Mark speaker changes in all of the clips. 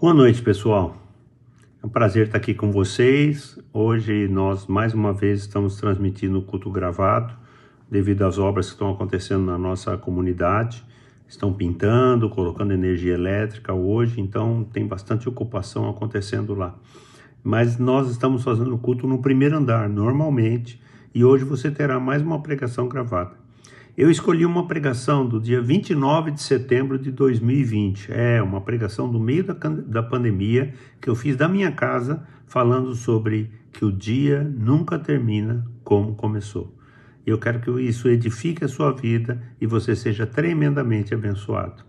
Speaker 1: Boa noite, pessoal. É um prazer estar aqui com vocês. Hoje nós mais uma vez estamos transmitindo o culto gravado devido às obras que estão acontecendo na nossa comunidade. Estão pintando, colocando energia elétrica hoje, então tem bastante ocupação acontecendo lá. Mas nós estamos fazendo o culto no primeiro andar, normalmente, e hoje você terá mais uma pregação gravada. Eu escolhi uma pregação do dia 29 de setembro de 2020. É uma pregação do meio da pandemia que eu fiz da minha casa, falando sobre que o dia nunca termina como começou. Eu quero que isso edifique a sua vida e você seja tremendamente abençoado.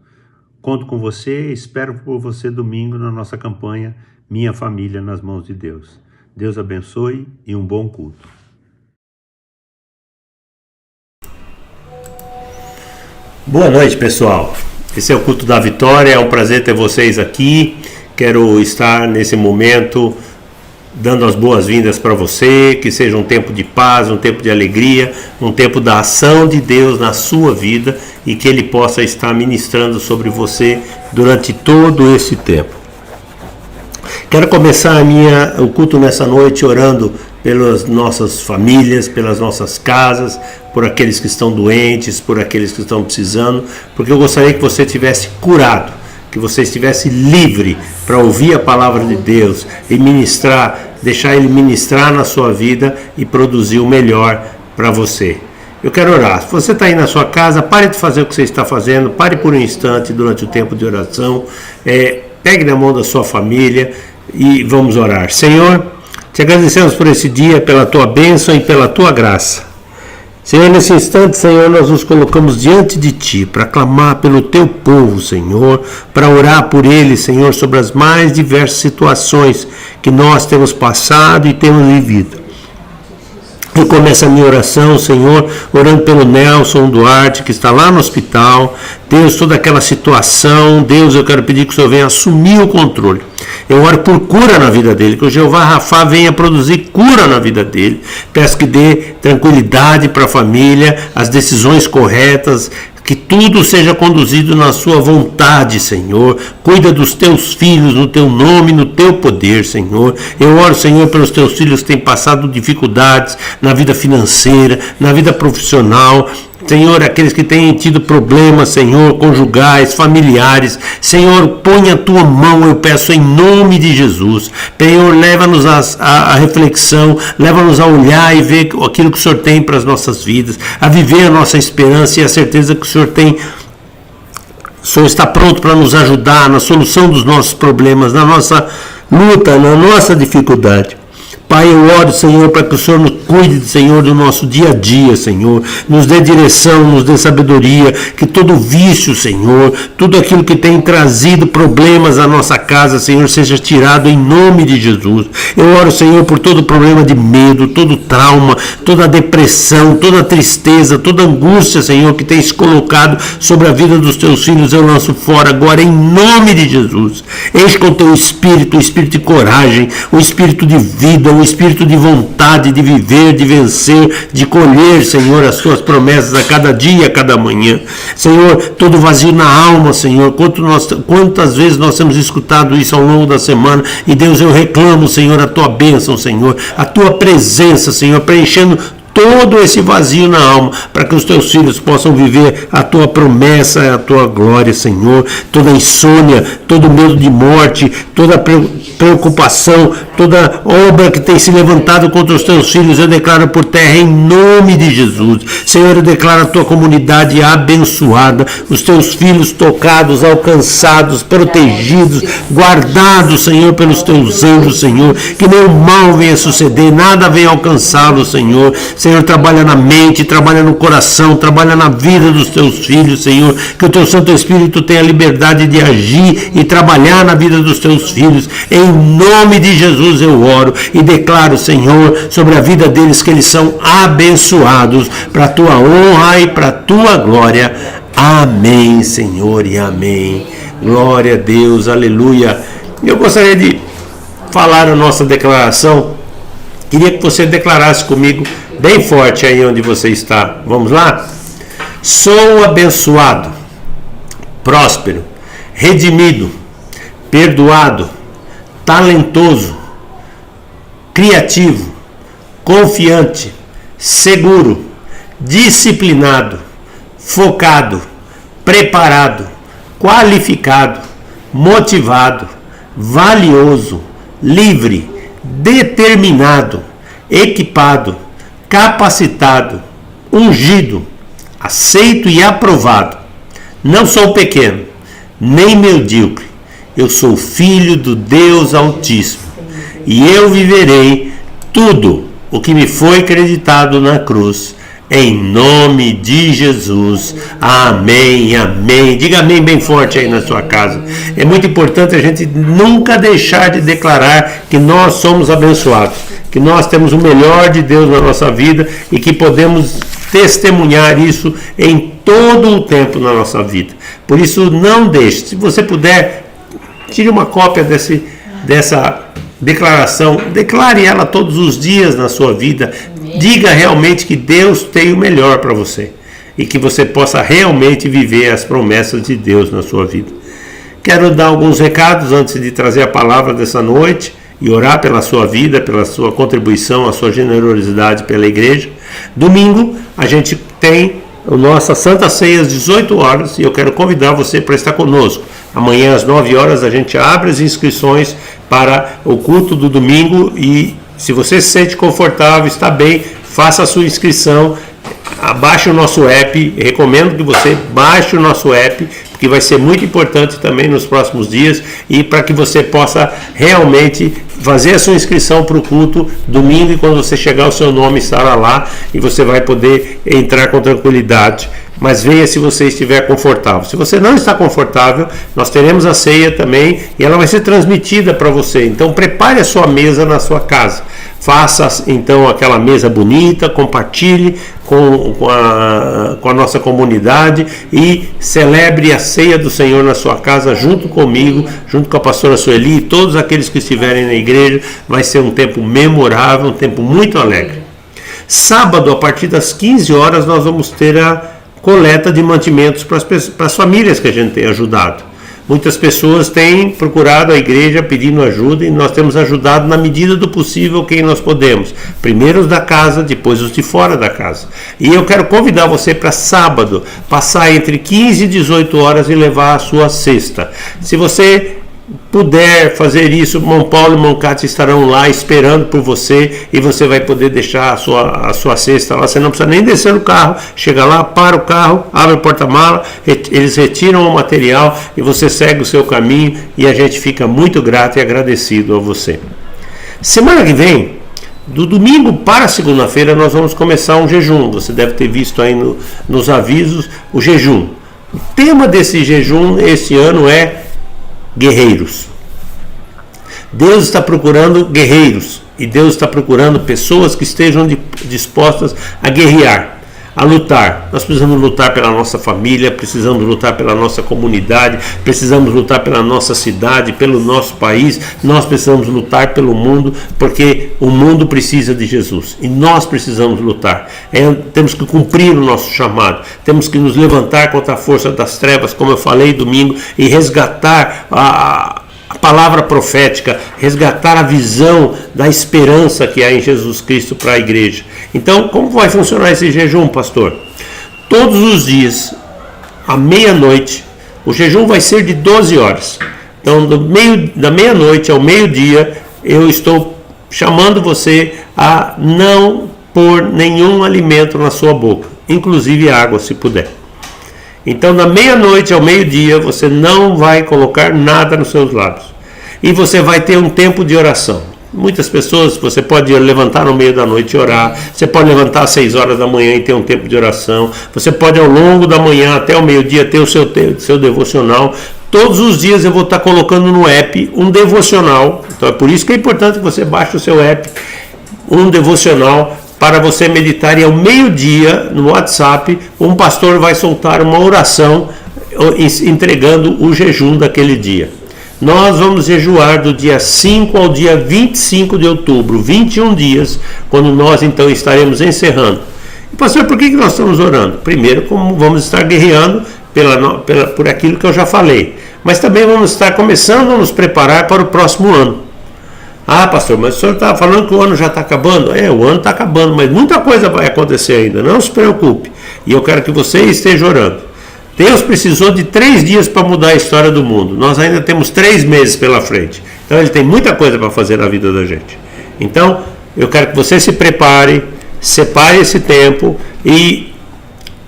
Speaker 1: Conto com você, espero por você domingo na nossa campanha Minha Família nas Mãos de Deus. Deus abençoe e um bom culto. Boa noite, pessoal. Esse é o Culto da Vitória, é um prazer ter vocês aqui. Quero estar nesse momento dando as boas-vindas para você, que seja um tempo de paz, um tempo de alegria, um tempo da ação de Deus na sua vida e que Ele possa estar ministrando sobre você durante todo esse tempo. Quero começar o culto nessa noite orando pelas nossas famílias, pelas nossas casas, por aqueles que estão doentes, por aqueles que estão precisando, porque eu gostaria que você estivesse curado, que você estivesse livre para ouvir a palavra de Deus e ministrar, deixar Ele ministrar na sua vida e produzir o melhor para você. Eu quero orar. Se você está aí na sua casa, pare de fazer o que você está fazendo, pare por um instante durante o tempo de oração, pegue na mão da sua família e vamos orar. Senhor, te agradecemos por esse dia, pela tua bênção e pela tua graça. Senhor, nesse instante, Senhor, nós nos colocamos diante de Ti para clamar pelo Teu povo, Senhor, para orar por eles, Senhor, sobre as mais diversas situações que nós temos passado e temos vivido. Eu começo a minha oração, Senhor, orando pelo Nelson Duarte, que está lá no hospital. Deus, toda aquela situação, Deus, eu quero pedir que o Senhor venha assumir o controle. Eu oro por cura na vida dele, que o Jeová Rafá venha produzir cura na vida dele. Peço que dê tranquilidade para a família, as decisões corretas, que tudo seja conduzido na sua vontade, Senhor. Cuida dos teus filhos no teu nome, no teu poder, Senhor. Eu oro, Senhor, pelos teus filhos que têm passado dificuldades na vida financeira, na vida profissional. Senhor, aqueles que têm tido problemas, Senhor, conjugais, familiares, Senhor, põe a tua mão, eu peço em nome de Jesus. Senhor, leva-nos à reflexão, leva-nos a olhar e ver aquilo que o Senhor tem para as nossas vidas, a viver a nossa esperança e a certeza que o Senhor tem. O Senhor está pronto para nos ajudar na solução dos nossos problemas, na nossa luta, na nossa dificuldade. Pai, eu oro, Senhor, para que o Senhor nos cuide, Senhor, do nosso dia a dia, Senhor. Nos dê direção, nos dê sabedoria, que todo vício, Senhor, tudo aquilo que tem trazido problemas à nossa casa, Senhor, seja tirado em nome de Jesus. Eu oro, Senhor, por todo problema de medo, todo trauma, toda depressão, toda tristeza, toda angústia, Senhor, que tem se colocado sobre a vida dos teus filhos, eu lanço fora agora em nome de Jesus. Enche com o teu espírito, o espírito de coragem, o espírito de vida, o espírito de vontade de viver, de vencer, de colher, Senhor, as tuas promessas a cada dia, a cada manhã. Senhor, todo vazio na alma, Senhor, quantas vezes nós temos escutado isso ao longo da semana, e Deus, eu reclamo, Senhor, a tua bênção, Senhor, a tua presença, Senhor, preenchendo todo esse vazio na alma, para que os teus filhos possam viver a tua promessa, a tua glória, Senhor. Toda insônia, todo medo de morte, toda preocupação, toda obra que tem se levantado contra os teus filhos, eu declaro por terra em nome de Jesus. Senhor, eu declaro a tua comunidade abençoada, os teus filhos tocados, alcançados, protegidos, guardados, Senhor, pelos teus anjos, Senhor, que nenhum mal venha suceder, nada venha alcançá-los, Senhor. Senhor, trabalha na mente, trabalha no coração, trabalha na vida dos teus filhos, Senhor, que o teu Santo Espírito tenha liberdade de agir e trabalhar na vida dos teus filhos. Em nome de Jesus eu oro e declaro, Senhor, sobre a vida deles que eles são abençoados para a tua honra e para a tua glória. Amém, Senhor, e amém. Glória a Deus, aleluia. Eu gostaria de falar a nossa declaração. Queria que você declarasse comigo bem forte aí onde você está. Vamos lá? Sou abençoado, próspero, redimido perdoado, talentoso, criativo, confiante, seguro, disciplinado, focado, preparado, qualificado, motivado, valioso, livre, determinado, equipado, capacitado, ungido, aceito e aprovado. Não sou pequeno, nem medíocre. Eu sou filho do Deus Altíssimo. E eu viverei tudo o que me foi acreditado na cruz. Em nome de Jesus. Amém, amém. Diga amém bem forte aí na sua casa. É muito importante a gente nunca deixar de declarar que nós somos abençoados, que nós temos o melhor de Deus na nossa vida e que podemos testemunhar isso em todo o tempo na nossa vida. Por isso, não deixe. Se você puder, tire uma cópia dessa declaração, declare ela todos os dias na sua vida. Diga realmente que Deus tem o melhor para você e que você possa realmente viver as promessas de Deus na sua vida. Quero dar alguns recados antes de trazer a palavra dessa noite e orar pela sua vida, pela sua contribuição, a sua generosidade pela igreja. Domingo a gente tem a nossa Santa Ceia às 18 horas e eu quero convidar você para estar conosco. Amanhã às 9 horas a gente abre as inscrições para o culto do domingo e se você se sente confortável, está bem, faça a sua inscrição, baixe o nosso app, recomendo que você baixe o nosso app, porque vai ser muito importante também nos próximos dias e para que você possa realmente fazer a sua inscrição para o culto domingo e quando você chegar o seu nome estará lá e você vai poder entrar com tranquilidade. Mas venha se você estiver confortável. Se você não está confortável, nós teremos a ceia também e ela vai ser transmitida para você. Então prepare a sua mesa na sua casa. Faça então aquela mesa bonita, compartilhe com a nossa comunidade e celebre a ceia do Senhor na sua casa junto comigo, junto com a pastora Sueli e todos aqueles que estiverem na igreja. Vai ser um tempo memorável, um tempo muito alegre. Sábado, a partir das 15 horas, nós vamos ter a coleta de mantimentos para as famílias que a gente tem ajudado. Muitas pessoas têm procurado a igreja pedindo ajuda e nós temos ajudado na medida do possível quem nós podemos. Primeiro os da casa, depois os de fora da casa. E eu quero convidar você para sábado, passar entre 15 e 18 horas e levar a sua cesta. Se você puder fazer isso, Mão Paulo e Mão Cátia estarão lá esperando por você e você vai poder deixar a sua cesta lá. Você não precisa nem descer no carro, chega lá, para o carro, abre o porta-mala, eles retiram o material e você segue o seu caminho e a gente fica muito grato e agradecido a você. Semana que vem, do domingo para segunda-feira, nós vamos começar um jejum. Você deve ter visto aí nos avisos o jejum. O tema desse jejum esse ano é guerreiros. Deus está procurando guerreiros e Deus está procurando pessoas que estejam dispostas a guerrear, a lutar. Nós precisamos lutar pela nossa família, precisamos lutar pela nossa comunidade, precisamos lutar pela nossa cidade, pelo nosso país, nós precisamos lutar pelo mundo, porque o mundo precisa de Jesus e nós precisamos lutar. Temos que cumprir o nosso chamado, temos que nos levantar contra a força das trevas, como eu falei domingo, e resgatar a palavra profética, resgatar a visão da esperança que há em Jesus Cristo para a igreja. Então, como vai funcionar esse jejum, pastor? Todos os dias, à meia-noite, o jejum vai ser de 12 horas. Então, da meia-noite ao meio-dia, eu estou chamando você a não pôr nenhum alimento na sua boca, inclusive água, se puder. Então, da meia-noite ao meio-dia, você não vai colocar nada nos seus lábios. E você vai ter um tempo de oração. Muitas pessoas, você pode levantar no meio da noite e orar. Você pode levantar às 6 horas da manhã e ter um tempo de oração. Você pode, ao longo da manhã até o meio-dia, ter o seu devocional. Todos os dias eu vou estar colocando no app um devocional. Então, é por isso que é importante que você baixe o seu app, um devocional, para você meditar, e ao meio-dia no WhatsApp um pastor vai soltar uma oração entregando o jejum daquele dia. Nós vamos jejuar do dia 5 ao dia 25 de outubro, 21 dias, quando nós então estaremos encerrando. E pastor, por que nós estamos orando? Primeiro, como vamos estar guerreando por aquilo que eu já falei, mas também vamos estar começando a nos preparar para o próximo ano. Ah, pastor, mas o senhor está falando que o ano já está acabando? O ano está acabando, mas muita coisa vai acontecer ainda, não se preocupe. E eu quero que você esteja orando. Deus precisou de 3 dias para mudar a história do mundo. Nós ainda temos 3 meses pela frente. Então Ele tem muita coisa para fazer na vida da gente. Então, eu quero que você se prepare, separe esse tempo e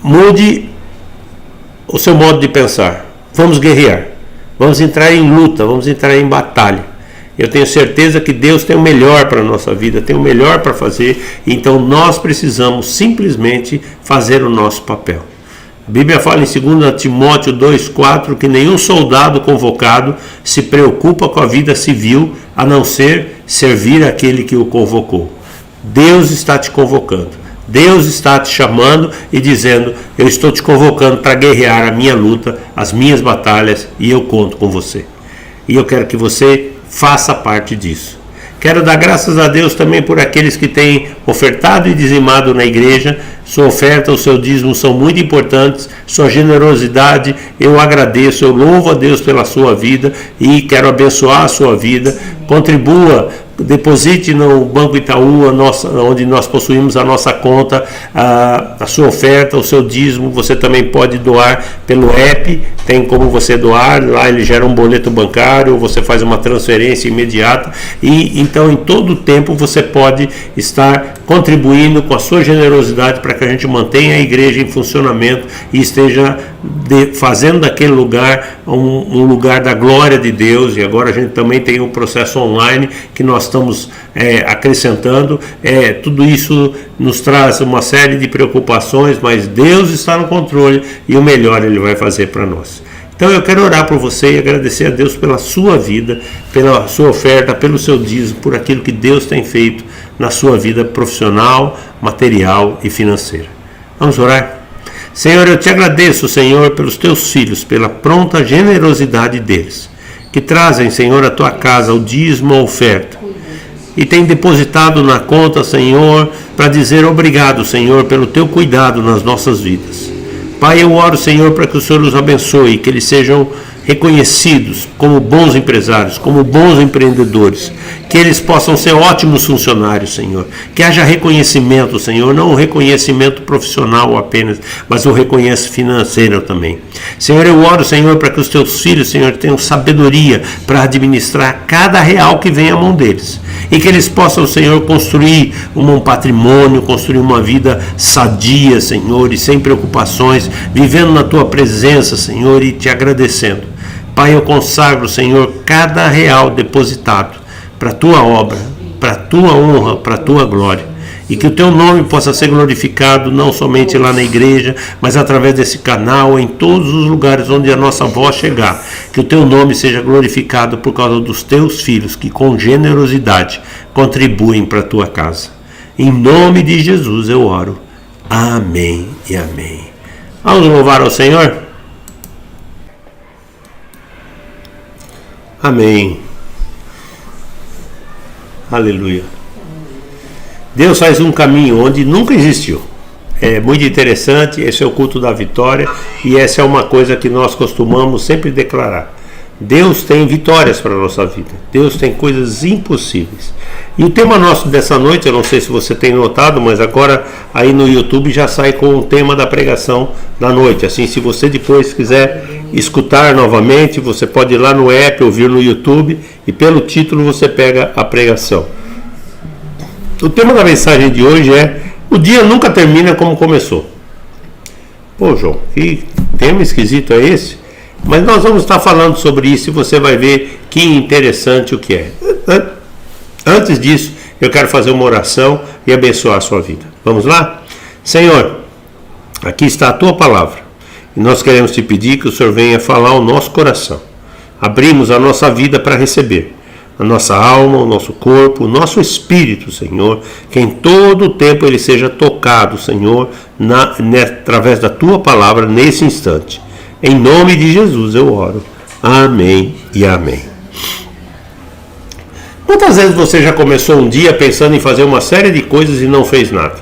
Speaker 1: mude o seu modo de pensar. Vamos guerrear, vamos entrar em luta, vamos entrar em batalha. Eu tenho certeza que Deus tem o melhor para a nossa vida, tem o melhor para fazer, então nós precisamos simplesmente fazer o nosso papel. A Bíblia fala em 2 Timóteo 2,4 que nenhum soldado convocado se preocupa com a vida civil, a não ser servir aquele que o convocou. Deus está te convocando, Deus está te chamando e dizendo: eu estou te convocando para guerrear a minha luta, as minhas batalhas, e eu conto com você. E eu quero que você faça parte disso. Quero dar graças a Deus também por aqueles que têm ofertado e dizimado na igreja. Sua oferta, o seu dízimo são muito importantes, sua generosidade, eu agradeço, eu louvo a Deus pela sua vida e quero abençoar a sua vida. Contribua, deposite no Banco Itaú, onde nós possuímos a nossa conta, a sua oferta, o seu dízimo. Você também pode doar pelo app, tem como você doar, lá ele gera um boleto bancário, você faz uma transferência imediata, e então em todo o tempo você pode estar contribuindo com a sua generosidade para que a gente mantenha a igreja em funcionamento e esteja fazendo daquele lugar um lugar da glória de Deus. E agora a gente também tem um processo online que nós estamos acrescentando. Tudo isso nos traz uma série de preocupações, mas Deus está no controle e o melhor Ele vai fazer para nós. Então eu quero orar por você e agradecer a Deus pela sua vida, pela sua oferta, pelo seu dízimo, por aquilo que Deus tem feito na sua vida profissional, material e financeira. Vamos orar? Senhor, eu te agradeço, Senhor, pelos teus filhos, pela pronta generosidade deles, que trazem, Senhor, à tua casa o dízimo, a oferta, e tem depositado na conta, Senhor, para dizer obrigado, Senhor, pelo teu cuidado nas nossas vidas. Pai, eu oro, Senhor, para que o Senhor os abençoe, que eles sejam reconhecidos como bons empresários, como bons empreendedores, que eles possam ser ótimos funcionários, Senhor, que haja reconhecimento, Senhor, não o reconhecimento profissional apenas, mas o reconhecimento financeiro também. Senhor, eu oro, Senhor, para que os teus filhos, Senhor, tenham sabedoria para administrar cada real que vem à mão deles, e que eles possam, Senhor, construir um patrimônio, construir uma vida sadia, Senhor, e sem preocupações, vivendo na tua presença, Senhor, e te agradecendo. Pai, eu consagro, Senhor, cada real depositado para a tua obra, para a tua honra, para a tua glória. E que o teu nome possa ser glorificado, não somente lá na igreja, mas através desse canal, em todos os lugares onde a nossa voz chegar. Que o teu nome seja glorificado por causa dos teus filhos, que com generosidade contribuem para a tua casa. Em nome de Jesus eu oro. Amém e amém. Vamos louvar ao Senhor? Amém. Aleluia. Deus faz um caminho onde nunca existiu. É muito interessante, esse é o culto da vitória e essa é uma coisa que nós costumamos sempre declarar. Deus tem vitórias para a nossa vida. Deus tem coisas impossíveis. E o tema nosso dessa noite, eu não sei se você tem notado, mas agora aí no YouTube já sai com o tema da pregação da noite. Assim, se você depois quiser escutar novamente, você pode ir lá no app, ouvir no YouTube e pelo título você pega a pregação. O tema da mensagem de hoje é: o dia nunca termina como começou. Pô, João, que tema esquisito é esse? Mas nós vamos estar falando sobre isso e você vai ver que interessante o que é. Antes disso, eu quero fazer uma oração e abençoar a sua vida. Vamos lá? Senhor, aqui está a tua palavra e nós queremos te pedir que o Senhor venha falar ao nosso coração. Abrimos a nossa vida para receber. A nossa alma, o nosso corpo, o nosso espírito, Senhor, que em todo o tempo ele seja tocado, Senhor, através da tua palavra nesse instante. Em nome de Jesus eu oro. Amém e amém. Quantas vezes você já começou um dia pensando em fazer uma série de coisas e não fez nada?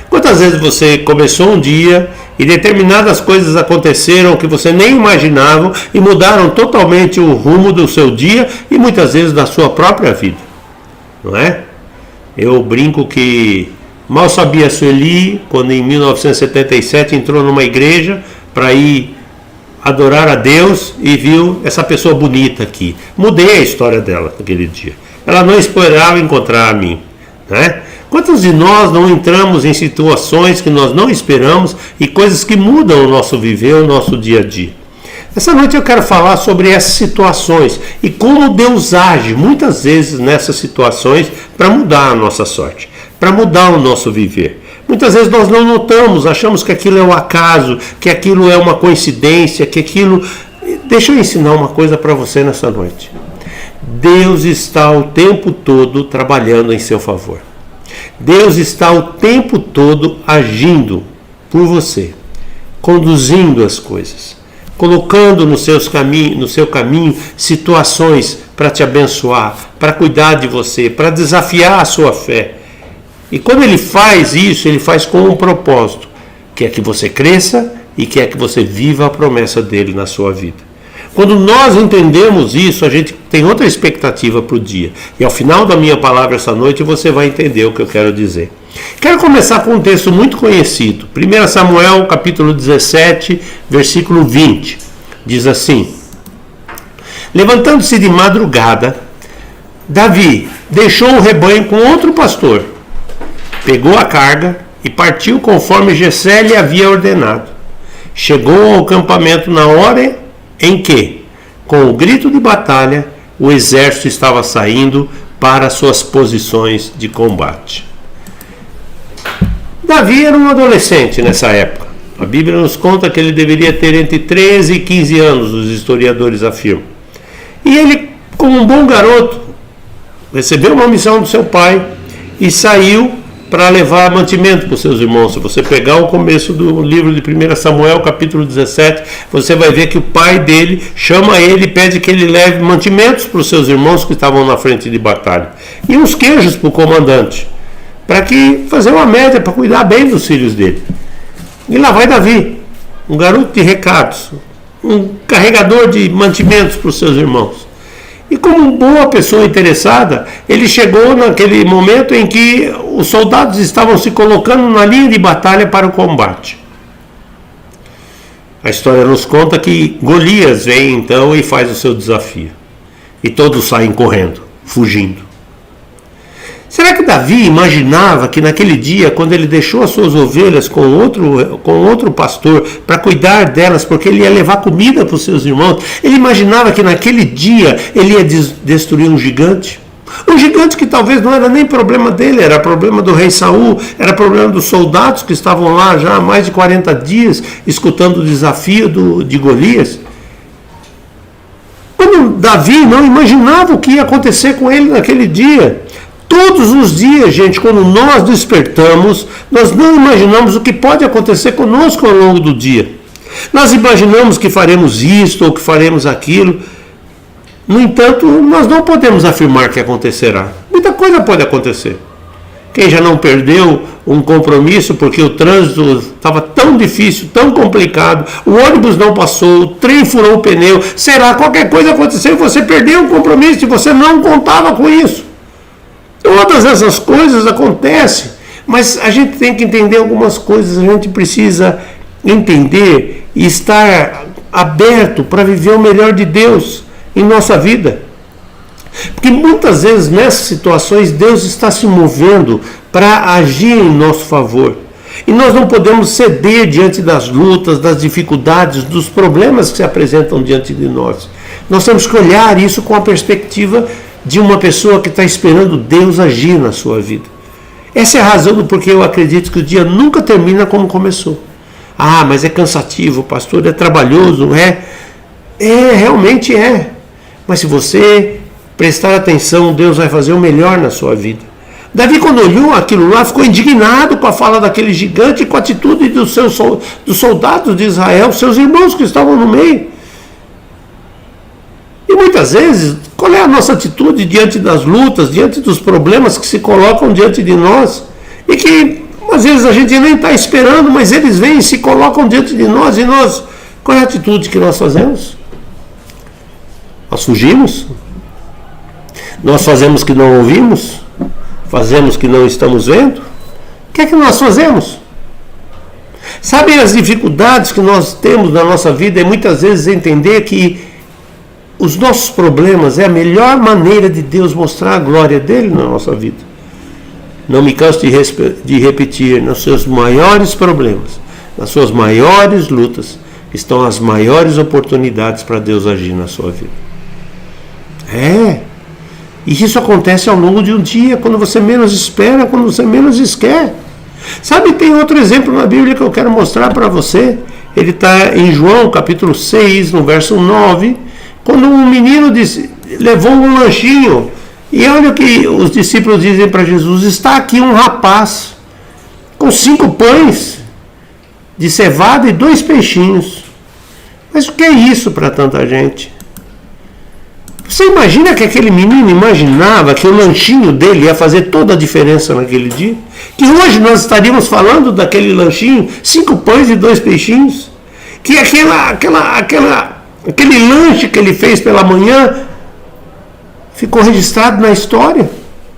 Speaker 1: Quantas vezes você começou um dia e determinadas coisas aconteceram que você nem imaginava e mudaram totalmente o rumo do seu dia e muitas vezes da sua própria vida, não é? Eu brinco que mal sabia Sueli quando em 1977 entrou numa igreja para ir adorar a Deus e viu essa pessoa bonita aqui. Mudei a história dela naquele dia. Ela não esperava encontrar a mim, né? Quantos de nós não entramos em situações que nós não esperamos e coisas que mudam o nosso viver, o nosso dia a dia? Essa noite eu quero falar sobre essas situações e como Deus age muitas vezes nessas situações para mudar a nossa sorte, para mudar o nosso viver. Muitas vezes nós não notamos, achamos que aquilo é um acaso, que aquilo é uma coincidência, que aquilo... Deixa eu ensinar uma coisa para você nessa noite. Deus está o tempo todo trabalhando em seu favor. Deus está o tempo todo agindo por você, conduzindo as coisas, colocando no seu caminho situações para te abençoar, para cuidar de você, para desafiar a sua fé. E quando Ele faz isso, Ele faz com um propósito, que é que você cresça e que é que você viva a promessa dEle na sua vida. Quando nós entendemos isso, a gente tem outra expectativa para o dia. E ao final da minha palavra essa noite você vai entender o que eu quero dizer. Quero começar com um texto muito conhecido. 1 Samuel, capítulo 17, versículo 20. Diz assim: levantando-se de madrugada, Davi deixou o rebanho com outro pastor, pegou a carga e partiu conforme Jessé lhe havia ordenado. Chegou ao acampamento na hora em que, com o grito de batalha, o exército estava saindo para suas posições de combate. Davi era um adolescente nessa época. A Bíblia nos conta que ele deveria ter entre 13 e 15 anos, os historiadores afirmam. E ele, como um bom garoto, recebeu uma missão do seu pai e saiu para levar mantimento para os seus irmãos. Se você pegar o começo do livro de 1 Samuel, capítulo 17, você vai ver que o pai dele chama ele e pede que ele leve mantimentos para os seus irmãos que estavam na frente de batalha. E uns queijos para o comandante, para que fazer uma média, para cuidar bem dos filhos dele. E lá vai Davi, um garoto de recados, um carregador de mantimentos para os seus irmãos. E como boa pessoa interessada, ele chegou naquele momento em que os soldados estavam se colocando na linha de batalha para o combate. A história nos conta que Golias vem então e faz o seu desafio. E todos saem correndo, fugindo. Será que Davi imaginava que naquele dia, quando ele deixou as suas ovelhas com outro pastor para cuidar delas, porque ele ia levar comida para os seus irmãos, ele imaginava que naquele dia ele ia destruir um gigante? Um gigante que talvez não era nem problema dele, era problema do rei Saul, era problema dos soldados que estavam lá já há mais de 40 dias, escutando o desafio de Golias. Quando Davi não imaginava o que ia acontecer com ele naquele dia. Todos os dias, gente, quando nós despertamos, nós não imaginamos o que pode acontecer conosco ao longo do dia. Nós imaginamos que faremos isto ou que faremos aquilo. No entanto, nós não podemos afirmar que acontecerá. Muita coisa pode acontecer. Quem já não perdeu um compromisso porque o trânsito estava tão difícil, tão complicado, o ônibus não passou, o trem furou o pneu, será qualquer coisa aconteceu e você perdeu um compromisso e você não contava com isso. Todas essas coisas acontecem, mas a gente tem que entender algumas coisas, a gente precisa entender e estar aberto para viver o melhor de Deus em nossa vida. Porque muitas vezes nessas situações Deus está se movendo para agir em nosso favor. E nós não podemos ceder diante das lutas, das dificuldades, dos problemas que se apresentam diante de nós. Nós temos que olhar isso com a perspectiva de uma pessoa que está esperando Deus agir na sua vida. Essa é a razão do porquê eu acredito que o dia nunca termina como começou. Ah, mas é cansativo, pastor, é trabalhoso, realmente é. Mas se você prestar atenção, Deus vai fazer o melhor na sua vida. Davi, quando olhou aquilo lá, ficou indignado com a fala daquele gigante e com a atitude dos soldados de Israel, seus irmãos que estavam no meio. E muitas vezes, qual é a nossa atitude diante das lutas, diante dos problemas que se colocam diante de nós? E que Às vezes a gente nem está esperando, mas eles vêm e se colocam diante de nós, e nós, qual é a atitude que nós fazemos? Nós fugimos? Nós fazemos que não ouvimos? Fazemos que não estamos vendo? O que é que nós fazemos? Sabe as dificuldades que nós temos na nossa vida é muitas vezes entender que os nossos problemas é a melhor maneira de Deus mostrar a glória dele na nossa vida. Não me canso de repetir, nos seus maiores problemas, nas suas maiores lutas, estão as maiores oportunidades para Deus agir na sua vida. E isso acontece ao longo de um dia, quando você menos espera, quando você menos quer. Sabe, tem outro exemplo na Bíblia que eu quero mostrar para você. Ele está em João, capítulo 6, no verso 9, quando um menino levou um lanchinho. E olha o que os discípulos dizem para Jesus: está aqui um rapaz com 5 pães de cevada e 2 peixinhos. Mas o que é isso para tanta gente? Você imagina que aquele menino imaginava que o lanchinho dele ia fazer toda a diferença naquele dia? Que hoje nós estaríamos falando daquele lanchinho, 5 pães e 2 peixinhos? Que aquele lanche que ele fez pela manhã ficou registrado na história?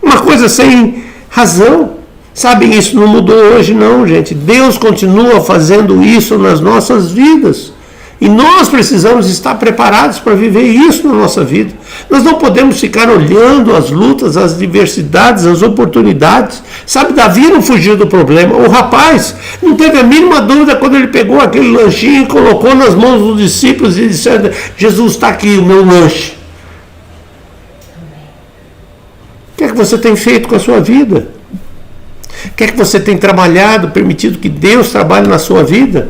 Speaker 1: Uma coisa sem razão. Sabem, isso não mudou hoje não, gente. Deus continua fazendo isso nas nossas vidas. E nós precisamos estar preparados para viver isso na nossa vida. Nós não podemos ficar olhando as lutas, as diversidades, as oportunidades. Sabe, Davi não fugiu do problema. O rapaz não teve a mínima dúvida quando ele pegou aquele lanchinho e colocou nas mãos dos discípulos e disse: Jesus, está aqui o meu lanche. O que é que você tem feito com a sua vida? O que é que você tem trabalhado, permitido que Deus trabalhe na sua vida?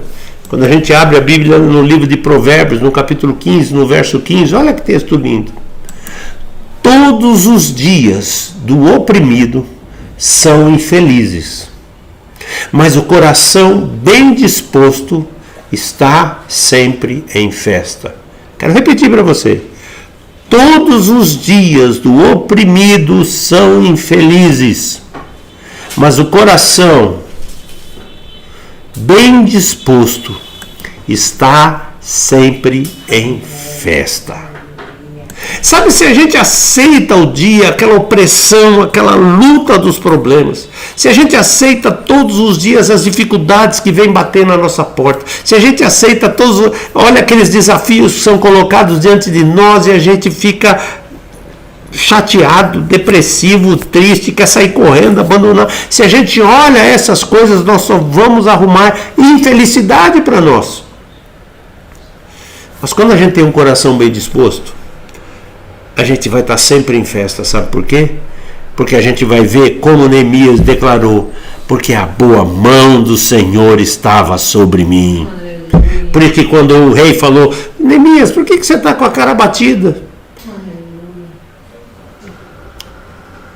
Speaker 1: Quando a gente abre a Bíblia no livro de Provérbios, no capítulo 15, no verso 15, olha que texto lindo. Todos os dias do oprimido são infelizes, mas o coração bem disposto está sempre em festa. Quero repetir para você. Todos os dias do oprimido são infelizes, mas o coração bem disposto está sempre em festa. Sabe, se a gente aceita o dia, aquela opressão, aquela luta dos problemas, se a gente aceita todos os dias as dificuldades que vêm bater na nossa porta, se a gente aceita olha aqueles desafios que são colocados diante de nós e a gente fica chateado, depressivo, triste, quer sair correndo, abandonar. Se a gente olha essas coisas, nós só vamos arrumar infelicidade para nós. Mas quando a gente tem um coração bem disposto, a gente vai estar sempre em festa, sabe por quê? Porque a gente vai ver como Neemias declarou: porque a boa mão do Senhor estava sobre mim. Por isso que quando o rei falou: Neemias, por que você está com a cara batida?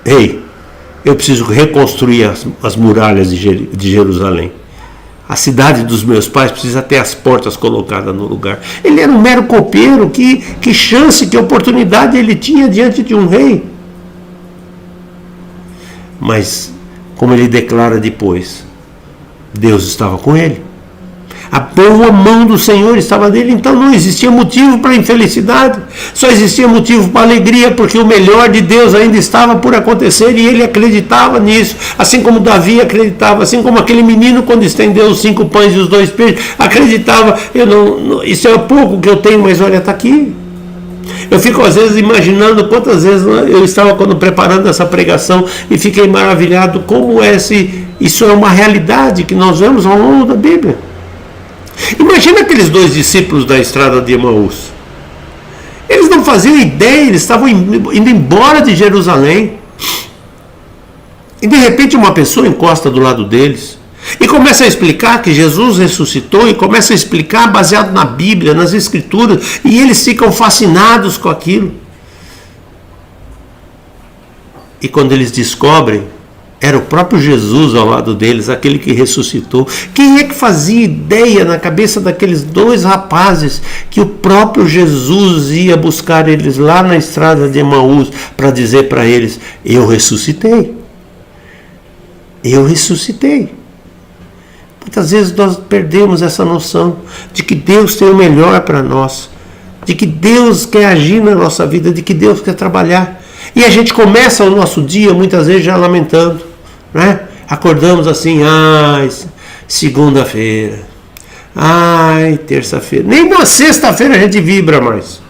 Speaker 1: Ei, eu preciso reconstruir as muralhas de Jerusalém. A cidade dos meus pais precisa ter as portas colocadas no lugar. Ele era um mero copeiro, que chance, que oportunidade ele tinha diante de um rei. Mas, como ele declara depois, Deus estava com ele. A boa mão do Senhor estava nele, então não existia motivo para infelicidade, só existia motivo para alegria, porque o melhor de Deus ainda estava por acontecer e ele acreditava nisso, assim como Davi acreditava, assim como aquele menino quando estendeu os 5 pães e os 2 peixes, acreditava. Isso é pouco que eu tenho, mas olha, está aqui. Eu fico às vezes imaginando quantas vezes eu estava quando preparando essa pregação e fiquei maravilhado como isso é uma realidade que nós vemos ao longo da Bíblia. Imagina aqueles 2 discípulos da estrada de Emaús. Eles não faziam ideia, eles estavam indo embora de Jerusalém. E de repente uma pessoa encosta do lado deles e começa a explicar que Jesus ressuscitou, e começa a explicar baseado na Bíblia, nas Escrituras, e eles ficam fascinados com aquilo. E quando eles descobrem, era o próprio Jesus ao lado deles, aquele que ressuscitou. Quem é que fazia ideia na cabeça daqueles 2 rapazes que o próprio Jesus ia buscar eles lá na estrada de Emaús para dizer para eles: eu ressuscitei. Eu ressuscitei. Muitas vezes nós perdemos essa noção de que Deus tem o melhor para nós, de que Deus quer agir na nossa vida, de que Deus quer trabalhar. E a gente começa o nosso dia muitas vezes já lamentando, né? Acordamos assim, ai, segunda-feira, ai, terça-feira. Nem na sexta-feira a gente vibra mais.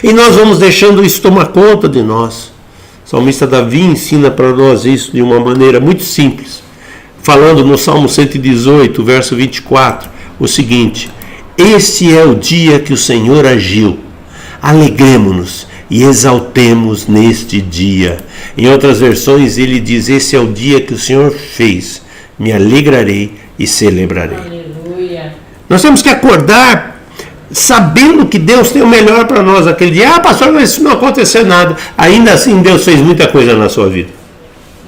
Speaker 1: E nós vamos deixando isso tomar conta de nós. O salmista Davi ensina para nós isso de uma maneira muito simples, falando no Salmo 118, verso 24, o seguinte: este é o dia que o Senhor agiu, alegremo-nos e exaltemos neste dia. Em outras versões ele diz: esse é o dia que o Senhor fez, me alegrarei e celebrarei. Aleluia. Nós temos que acordar sabendo que Deus tem o melhor para nós aquele dia. Ah, pastor, mas isso não aconteceu nada. Ainda assim Deus fez muita coisa na sua vida,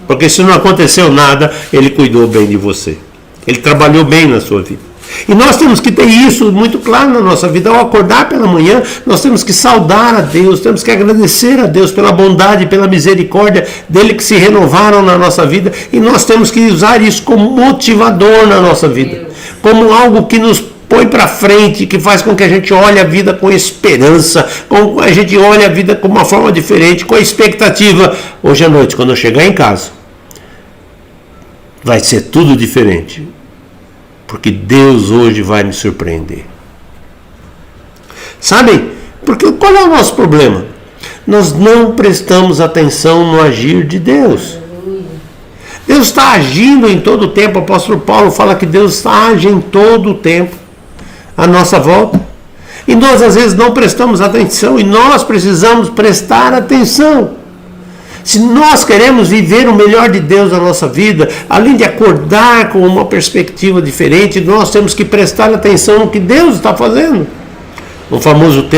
Speaker 1: porque se não aconteceu nada, Ele cuidou bem de você, Ele trabalhou bem na sua vida. E nós temos que ter isso muito claro na nossa vida. Ao acordar pela manhã, nós temos que saudar a Deus, temos que agradecer a Deus pela bondade, pela misericórdia dele que se renovaram na nossa vida, e nós temos que usar isso como motivador na nossa vida, como algo que nos põe para frente, que faz com que a gente olhe a vida com esperança, com a gente olhe a vida com uma forma diferente, com a expectativa. Hoje à noite, quando eu chegar em casa, vai ser tudo diferente, porque Deus hoje vai me surpreender. Sabem? Porque qual é o nosso problema? Nós não prestamos atenção no agir de Deus. Deus está agindo em todo o tempo. O apóstolo Paulo fala que Deus está agindo em todo o tempo à nossa volta. E nós às vezes não prestamos atenção, e nós precisamos prestar atenção. Se nós queremos viver o melhor de Deus na nossa vida, além de acordar com uma perspectiva diferente, nós temos que prestar atenção no que Deus está fazendo. Um famoso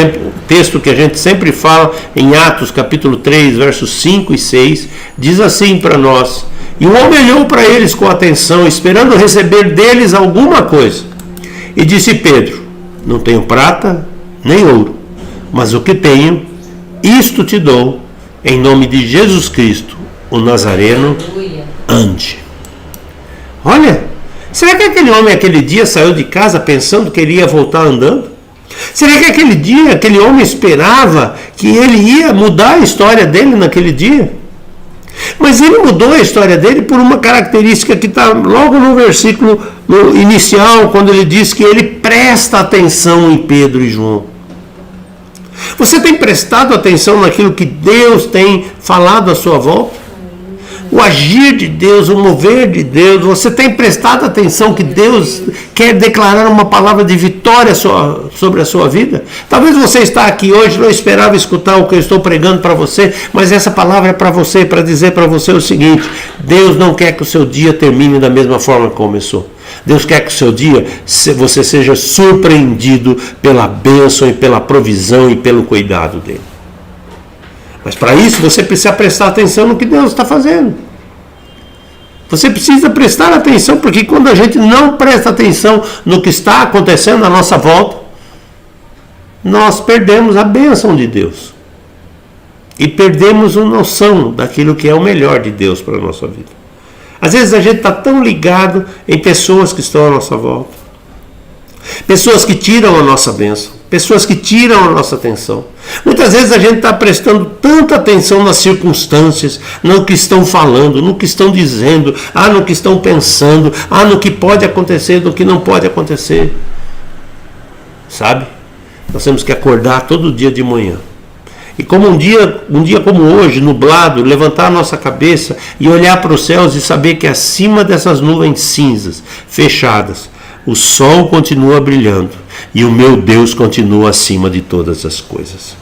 Speaker 1: texto que a gente sempre fala em Atos capítulo 3, versos 5 e 6, diz assim para nós: e o homem olhou para eles com atenção, esperando receber deles alguma coisa. E disse Pedro: não tenho prata nem ouro, mas o que tenho, isto te dou, em nome de Jesus Cristo, o Nazareno, ande. Olha, será que aquele homem aquele dia saiu de casa pensando que ele ia voltar andando? Será que aquele dia, aquele homem esperava que ele ia mudar a história dele naquele dia? Mas ele mudou a história dele por uma característica que está logo no versículo inicial, quando ele diz que ele presta atenção em Pedro e João. Você tem prestado atenção naquilo que Deus tem falado à sua volta? O agir de Deus, o mover de Deus, você tem prestado atenção que Deus quer declarar uma palavra de vitória sobre a sua vida? Talvez você está aqui hoje, não esperava escutar o que eu estou pregando para você, mas essa palavra é para você, para dizer para você o seguinte: Deus não quer que o seu dia termine da mesma forma que começou. Deus quer que o seu dia você seja surpreendido pela bênção e pela provisão e pelo cuidado dele. Mas para isso você precisa prestar atenção no que Deus está fazendo. Você precisa prestar atenção, porque quando a gente não presta atenção no que está acontecendo à nossa volta, nós perdemos a bênção de Deus. E perdemos a noção daquilo que é o melhor de Deus para a nossa vida. Às vezes a gente está tão ligado em pessoas que estão à nossa volta, pessoas que tiram a nossa bênção, pessoas que tiram a nossa atenção. Muitas vezes a gente está prestando tanta atenção nas circunstâncias, no que estão falando, no que estão dizendo, no que estão pensando, no que pode acontecer, no que não pode acontecer. Sabe? Nós temos que acordar todo dia de manhã. E como um dia como hoje, nublado, levantar a nossa cabeça e olhar para os céus e saber que acima dessas nuvens cinzas, fechadas, o sol continua brilhando e o meu Deus continua acima de todas as coisas.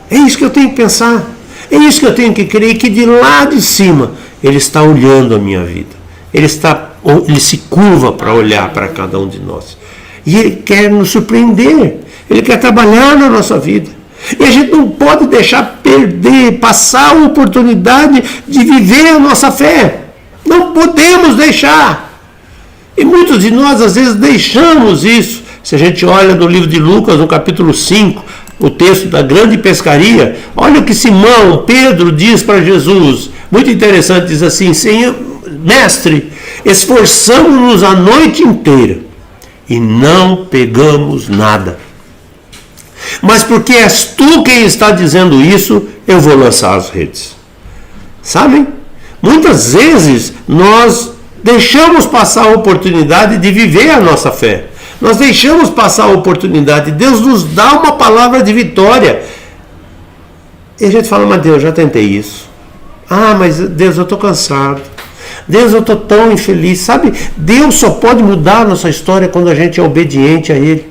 Speaker 1: É isso que eu tenho que pensar, é isso que eu tenho que crer, que de lá de cima Ele está olhando a minha vida, Ele se curva para olhar para cada um de nós, e Ele quer nos surpreender, Ele quer trabalhar na nossa vida. E a gente não pode deixar passar a oportunidade de viver a nossa fé. Não podemos deixar. E muitos de nós às vezes deixamos isso. Se a gente olha no livro de Lucas, no capítulo 5, o texto da grande pescaria, olha o que Simão, Pedro diz para Jesus. Muito interessante, diz assim: Senhor, mestre, esforçamos-nos a noite inteira e não pegamos nada. Mas porque és tu quem está dizendo isso, eu vou lançar as redes. Sabem? Muitas vezes nós deixamos passar a oportunidade de viver a nossa fé. Nós deixamos passar a oportunidade. Deus nos dá uma palavra de vitória. E a gente fala, mas Deus, já tentei isso. Ah, mas Deus, eu estou cansado. Deus, eu estou tão infeliz. Sabe, Deus só pode mudar a nossa história quando a gente é obediente a Ele.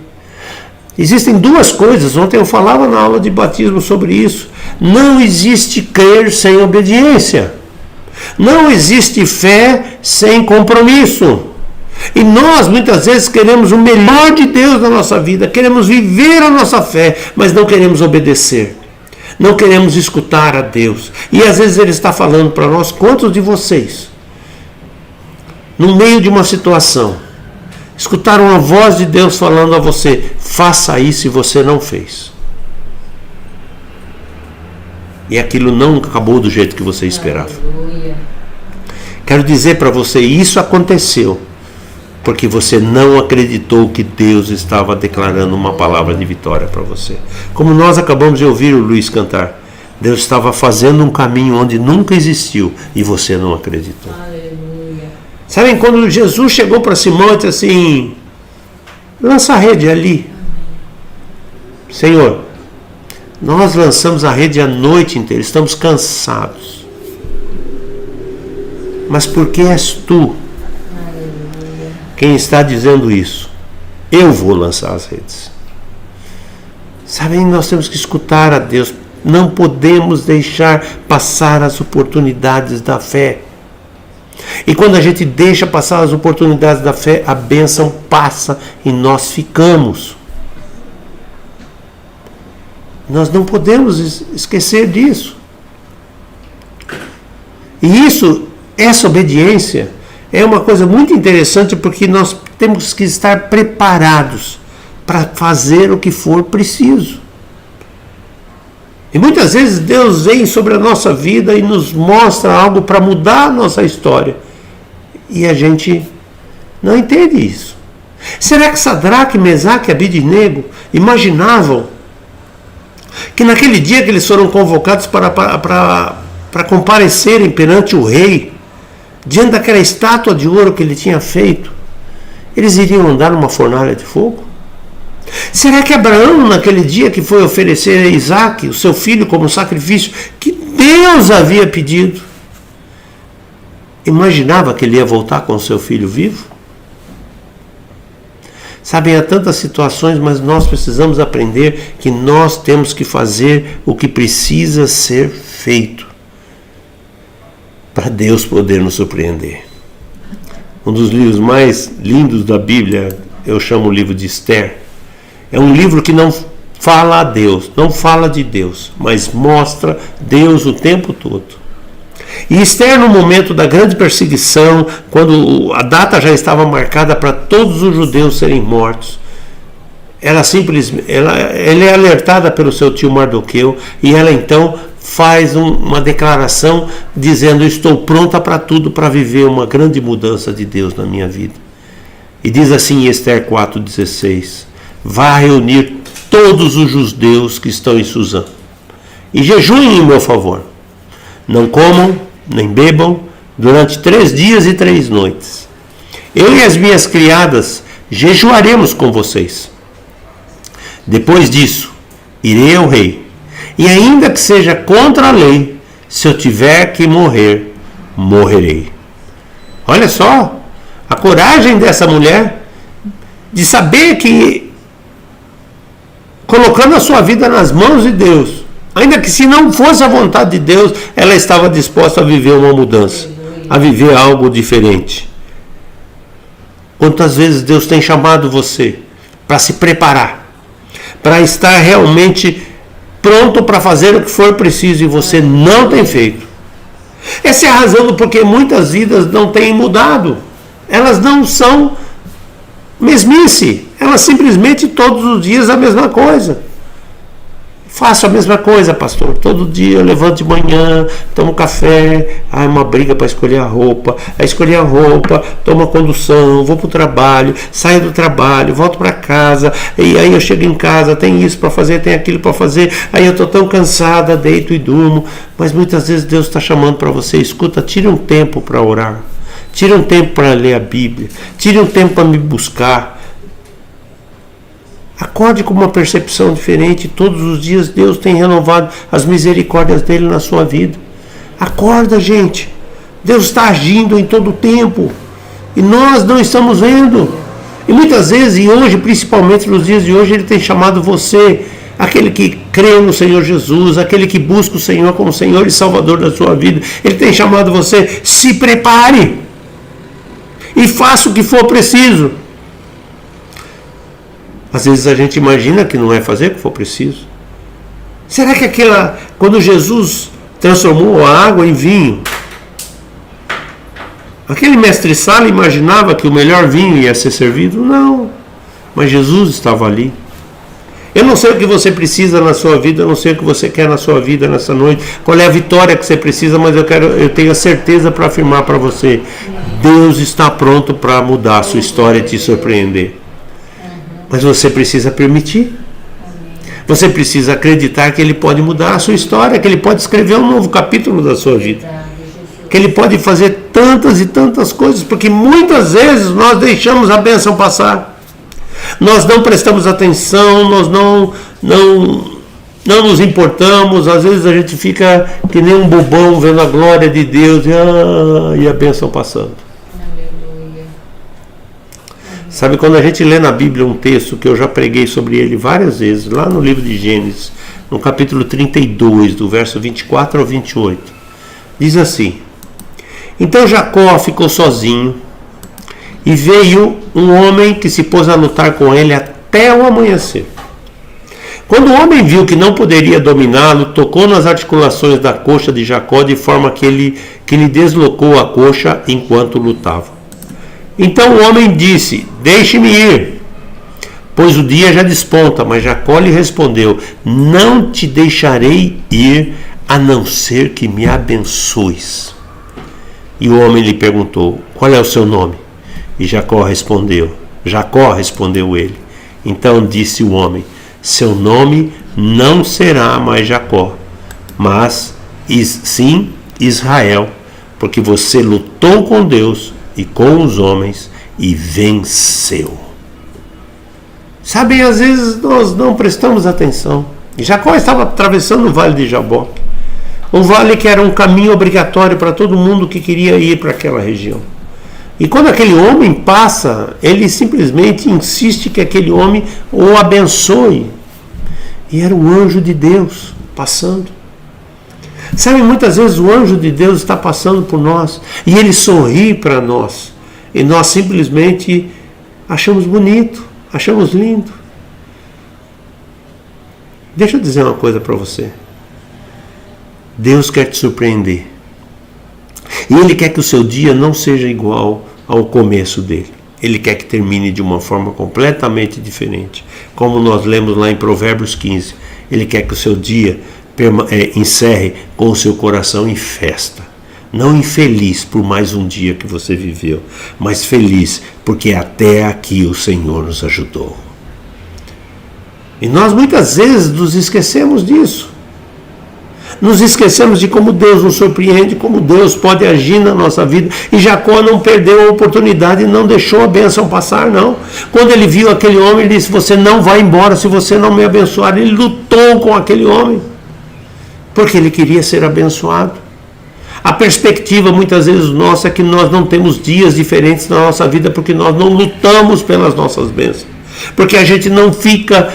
Speaker 1: Existem duas coisas. Ontem eu falava na aula de batismo sobre isso. Não existe crer sem obediência. Não existe fé sem compromisso. E nós muitas vezes queremos o melhor de Deus na nossa vida, queremos viver a nossa fé, mas não queremos obedecer, não queremos escutar a Deus. E às vezes Ele está falando para nós, quantos de vocês, no meio de uma situação, escutaram a voz de Deus falando a você, faça isso e você não fez. E aquilo não acabou do jeito que você esperava. Aleluia. Quero dizer para você, isso aconteceu porque você não acreditou que Deus estava declarando uma palavra de vitória para você. Como nós acabamos de ouvir o Luiz cantar, Deus estava fazendo um caminho onde nunca existiu e você não acreditou. Aleluia. Sabem, quando Jesus chegou para Simão e disse assim, lança a rede ali. Senhor, nós lançamos a rede a noite inteira, estamos cansados. Mas por que és tu quem está dizendo isso? Eu vou lançar as redes. Sabem, nós temos que escutar a Deus. Não podemos deixar passar as oportunidades da fé. E quando a gente deixa passar as oportunidades da fé, a bênção passa e nós ficamos. Nós não podemos esquecer disso. E essa obediência é uma coisa muito interessante, porque nós temos que estar preparados para fazer o que for preciso. E muitas vezes Deus vem sobre a nossa vida e nos mostra algo para mudar a nossa história. E a gente não entende isso. Será que Sadraque, Mesaque e Abidnego imaginavam que naquele dia que eles foram convocados para comparecerem perante o rei, diante daquela estátua de ouro que ele tinha feito, eles iriam andar numa fornalha de fogo? Será que Abraão, naquele dia que foi oferecer a Isaque, o seu filho, como sacrifício que Deus havia pedido, imaginava que ele ia voltar com o seu filho vivo? Sabem, há tantas situações, mas nós precisamos aprender que nós temos que fazer o que precisa ser feito para Deus poder nos surpreender. Um dos livros mais lindos da Bíblia, eu chamo o livro de Esther. É um livro que não fala a Deus, não fala de Deus, mas mostra Deus o tempo todo. E Esther, no momento da grande perseguição, quando a data já estava marcada para todos os judeus serem mortos, ela é alertada pelo seu tio Mardoqueu, e ela então faz uma declaração dizendo, estou pronta para tudo, para viver uma grande mudança de Deus na minha vida. E diz assim em Esther 4,16, vá reunir todos os judeus que estão em Suzã e jejuem em meu favor. Não comam, nem bebam, durante 3 dias e 3 noites. Eu e as minhas criadas jejuaremos com vocês. Depois disso, irei ao rei, e ainda que seja contra a lei, se eu tiver que morrer, morrerei. Olha só, a coragem dessa mulher de saber que, colocando a sua vida nas mãos de Deus, ainda que se não fosse a vontade de Deus, ela estava disposta a viver uma mudança, a viver algo diferente. Quantas vezes Deus tem chamado você para se preparar, para estar realmente pronto para fazer o que for preciso, e você não tem feito. Essa é a razão do porquê muitas vidas não têm mudado. Elas não são mesmice, elas simplesmente todos os dias a mesma coisa. Faço a mesma coisa, pastor. Todo dia eu levanto de manhã, tomo café, uma briga para escolher a roupa. Aí escolher a roupa, tomo a condução, vou para o trabalho, saio do trabalho, volto para casa. E aí eu chego em casa, tem isso para fazer, tem aquilo para fazer. Aí eu estou tão cansada, deito e durmo. Mas muitas vezes Deus está chamando para você, escuta, tire um tempo para orar. Tire um tempo para ler a Bíblia. Tire um tempo para me buscar. Acorde com uma percepção diferente. Todos os dias Deus tem renovado as misericórdias dele na sua vida. Acorda, gente. Deus está agindo em todo o tempo. E nós não estamos vendo. E muitas vezes, e hoje, principalmente nos dias de hoje, Ele tem chamado você, aquele que crê no Senhor Jesus, aquele que busca o Senhor como Senhor e Salvador da sua vida. Ele tem chamado você, se prepare. E faça o que for preciso. Às vezes a gente imagina que não é fazer o que for preciso. Será que quando Jesus transformou a água em vinho, aquele mestre-sala imaginava que o melhor vinho ia ser servido? Não. Mas Jesus estava ali. Eu não sei o que você precisa na sua vida, eu não sei o que você quer na sua vida nessa noite, qual é a vitória que você precisa, mas eu tenho a certeza para afirmar para você, Deus está pronto para mudar a sua história e te surpreender. Mas você precisa permitir. Você precisa acreditar que Ele pode mudar a sua história, que Ele pode escrever um novo capítulo da sua vida. Que Ele pode fazer tantas e tantas coisas, porque muitas vezes nós deixamos a bênção passar. Nós não prestamos atenção, nós não nos importamos, às vezes a gente fica que nem um bobão vendo a glória de Deus e a bênção passando. Sabe, quando a gente lê na Bíblia um texto que eu já preguei sobre ele várias vezes, lá no livro de Gênesis, no capítulo 32, do verso 24 ao 28, diz assim: Então Jacó ficou sozinho, e veio um homem que se pôs a lutar com ele até o amanhecer. Quando o homem viu que não poderia dominá-lo, tocou nas articulações da coxa de Jacó, de forma que lhe deslocou a coxa enquanto lutava. Então o homem disse: Deixe-me ir, pois o dia já desponta. Mas Jacó lhe respondeu: Não te deixarei ir, a não ser que me abençoes. E o homem lhe perguntou: Qual é o seu nome? E Jacó respondeu ele. Então disse o homem: Seu nome não será mais Jacó, mas sim Israel, porque você lutou com Deus e com os homens e venceu. Sabem, às vezes nós não prestamos atenção. Jacó estava atravessando o vale de Jaboque, um vale que era um caminho obrigatório para todo mundo que queria ir para aquela região. E quando aquele homem passa, ele simplesmente insiste que aquele homem o abençoe. E era o anjo de Deus passando. Sabe, muitas vezes o anjo de Deus está passando por nós e ele sorri para nós. E nós simplesmente achamos bonito, achamos lindo. Deixa eu dizer uma coisa para você. Deus quer te surpreender. E Ele quer que o seu dia não seja igual ao começo dele. Ele quer que termine de uma forma completamente diferente. Como nós lemos lá em Provérbios 15. Ele quer que o seu dia encerre com o seu coração em festa. Não infeliz por mais um dia que você viveu, mas feliz porque até aqui o Senhor nos ajudou. E nós muitas vezes nos esquecemos disso. Nos esquecemos de como Deus nos surpreende, como Deus pode agir na nossa vida. E Jacó não perdeu a oportunidade e não deixou a bênção passar, não. Quando ele viu aquele homem, ele disse: Você não vai embora se você não me abençoar. Ele lutou com aquele homem, porque ele queria ser abençoado. A perspectiva muitas vezes nossa é que nós não temos dias diferentes na nossa vida, porque nós não lutamos pelas nossas bênçãos. Porque a gente não fica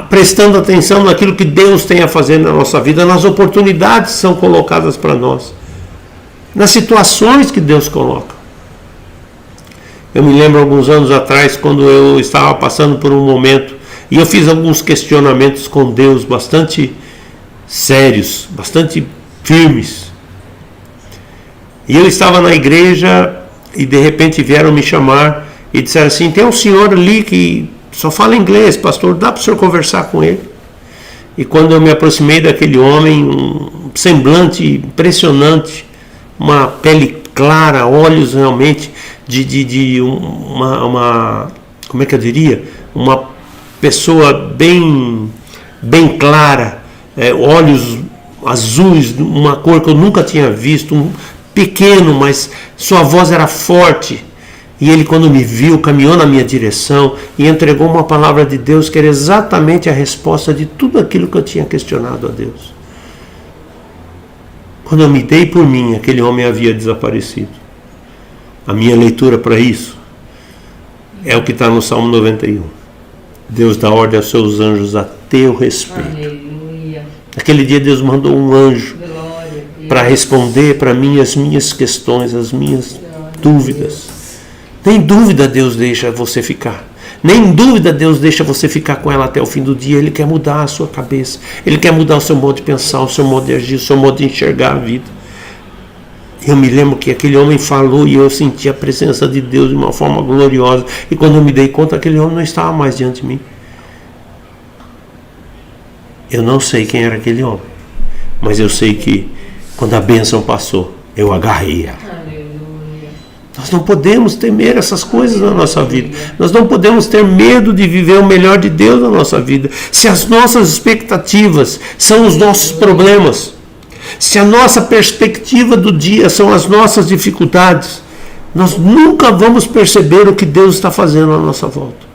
Speaker 1: prestando atenção naquilo que Deus tem a fazer na nossa vida, nas oportunidades que são colocadas para nós, nas situações que Deus coloca. Eu me lembro alguns anos atrás, quando eu estava passando por um momento, e eu fiz alguns questionamentos com Deus bastante sérios, bastante firmes. E eu estava na igreja e de repente vieram me chamar e disseram assim: tem um senhor ali que só fala inglês, pastor, dá para o senhor conversar com ele? E quando eu me aproximei daquele homem, um semblante impressionante, uma pele clara, olhos realmente de uma como é que eu diria? Uma pessoa bem clara, olhos azuis, uma cor que eu nunca tinha visto, pequeno, mas sua voz era forte. E ele, quando me viu, caminhou na minha direção e entregou uma palavra de Deus que era exatamente a resposta de tudo aquilo que eu tinha questionado a Deus. Quando eu me dei por mim, aquele homem havia desaparecido. A minha leitura para isso é o que está no Salmo 91. Deus dá ordem aos seus anjos a teu respeito. Aleluia. Aquele dia Deus mandou um anjo para responder para mim as minhas questões, as minhas dúvidas. Nem dúvida Deus deixa você ficar. Nem dúvida Deus deixa você ficar com ela até o fim do dia. Ele quer mudar a sua cabeça. Ele quer mudar o seu modo de pensar, o seu modo de agir, o seu modo de enxergar a vida. Eu me lembro que aquele homem falou e eu senti a presença de Deus de uma forma gloriosa. E quando eu me dei conta, aquele homem não estava mais diante de mim. Eu não sei quem era aquele homem. Mas eu sei que quando a bênção passou, eu agarrei ela. Nós não podemos temer essas coisas na nossa vida. Nós não podemos ter medo de viver o melhor de Deus na nossa vida. Se as nossas expectativas são os nossos problemas, se a nossa perspectiva do dia são as nossas dificuldades, nós nunca vamos perceber o que Deus está fazendo à nossa volta.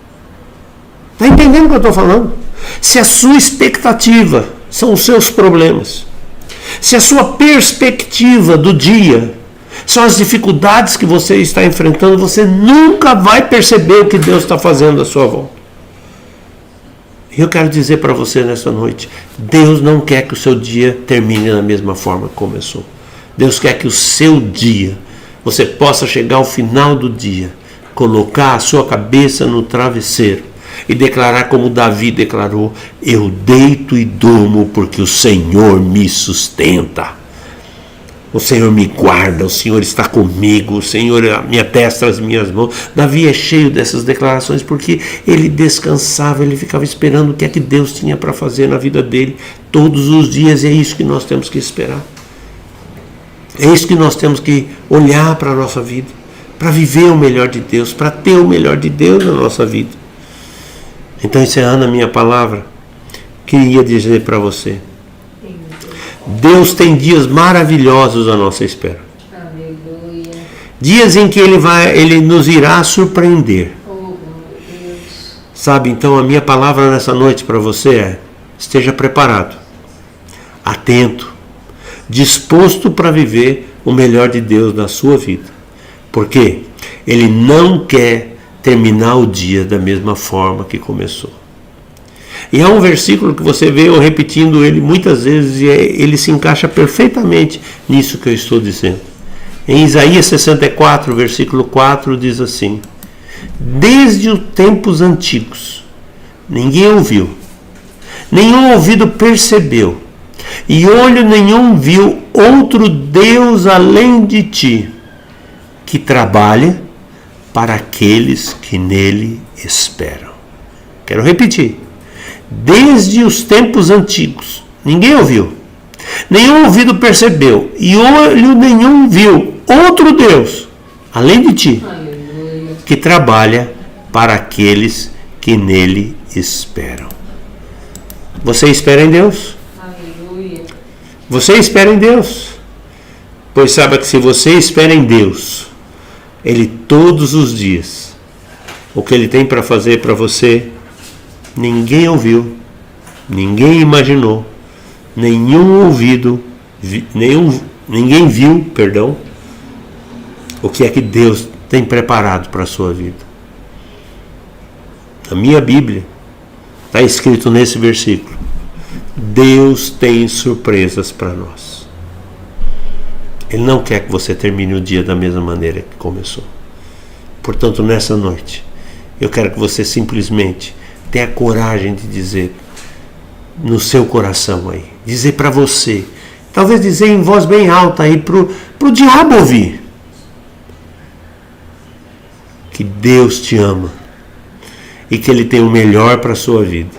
Speaker 1: Está entendendo o que eu estou falando? Se a sua expectativa são os seus problemas, se a sua perspectiva do dia são as dificuldades que você está enfrentando, você nunca vai perceber o que Deus está fazendo à sua volta. E eu quero dizer para você nessa noite, Deus não quer que o seu dia termine da mesma forma que começou. Deus quer que o seu dia, você possa chegar ao final do dia, colocar a sua cabeça no travesseiro e declarar como Davi declarou: eu deito e durmo porque o Senhor me sustenta. O Senhor me guarda, o Senhor está comigo, o Senhor me atesta as minhas mãos. Davi é cheio dessas declarações porque ele descansava, ele ficava esperando o que é que Deus tinha para fazer na vida dele todos os dias, e é isso que nós temos que esperar. É isso que nós temos que olhar para a nossa vida, para viver o melhor de Deus, para ter o melhor de Deus na nossa vida. Então, encerrando a minha palavra, queria dizer para você: Deus tem dias maravilhosos à nossa espera. Aleluia. Dias em que Ele nos irá surpreender. Sabe, então a minha palavra nessa noite para você é: esteja preparado, atento, disposto para viver o melhor de Deus na sua vida. Porque Ele não quer terminar o dia da mesma forma que começou. E é um versículo que você vê eu repetindo ele muitas vezes, e ele se encaixa perfeitamente nisso que eu estou dizendo. Em Isaías 64, versículo 4, diz assim: desde os tempos antigos ninguém ouviu, nenhum ouvido percebeu, e olho nenhum viu outro Deus além de ti, que trabalha para aqueles que nele esperam. Quero repetir: desde os tempos antigos ninguém ouviu, nenhum ouvido percebeu, e olho nenhum viu outro Deus além de ti, aleluia, que trabalha para aqueles que nele esperam. Você espera em Deus? Aleluia. Você espera em Deus? Pois saiba que se você espera em Deus, Ele todos os dias, o que Ele tem para fazer para você, ninguém ouviu, ninguém imaginou, nenhum ouvido, ninguém viu, o que é que Deus tem preparado para a sua vida. Na minha Bíblia está escrito nesse versículo: Deus tem surpresas para nós. Ele não quer que você termine o dia da mesma maneira que começou. Portanto, nessa noite, eu quero que você simplesmente tenha coragem de dizer no seu coração aí, dizer para você, talvez dizer em voz bem alta aí pro diabo ouvir, que Deus te ama e que Ele tem o melhor para a sua vida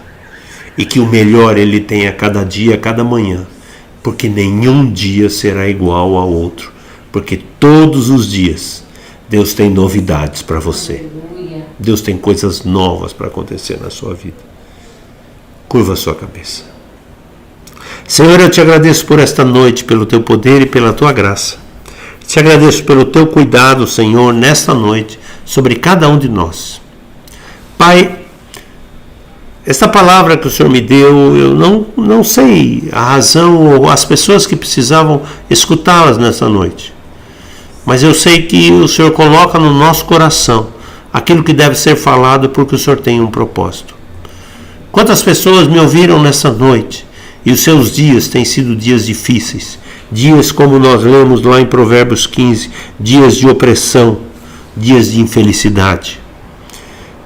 Speaker 1: e que o melhor Ele tem a cada dia, a cada manhã, porque nenhum dia será igual ao outro, porque todos os dias Deus tem novidades para você. Deus tem coisas novas para acontecer na sua vida. Curva a sua cabeça. Senhor, eu te agradeço por esta noite, pelo teu poder e pela tua graça. Te agradeço pelo teu cuidado, Senhor, nesta noite, sobre cada um de nós. Pai, esta palavra que o Senhor me deu, eu não sei a razão ou as pessoas que precisavam escutá-las nessa noite. Mas eu sei que o Senhor coloca no nosso coração aquilo que deve ser falado porque o Senhor tem um propósito. Quantas pessoas me ouviram nessa noite e os seus dias têm sido dias difíceis, dias como nós lemos lá em Provérbios 15, dias de opressão, dias de infelicidade.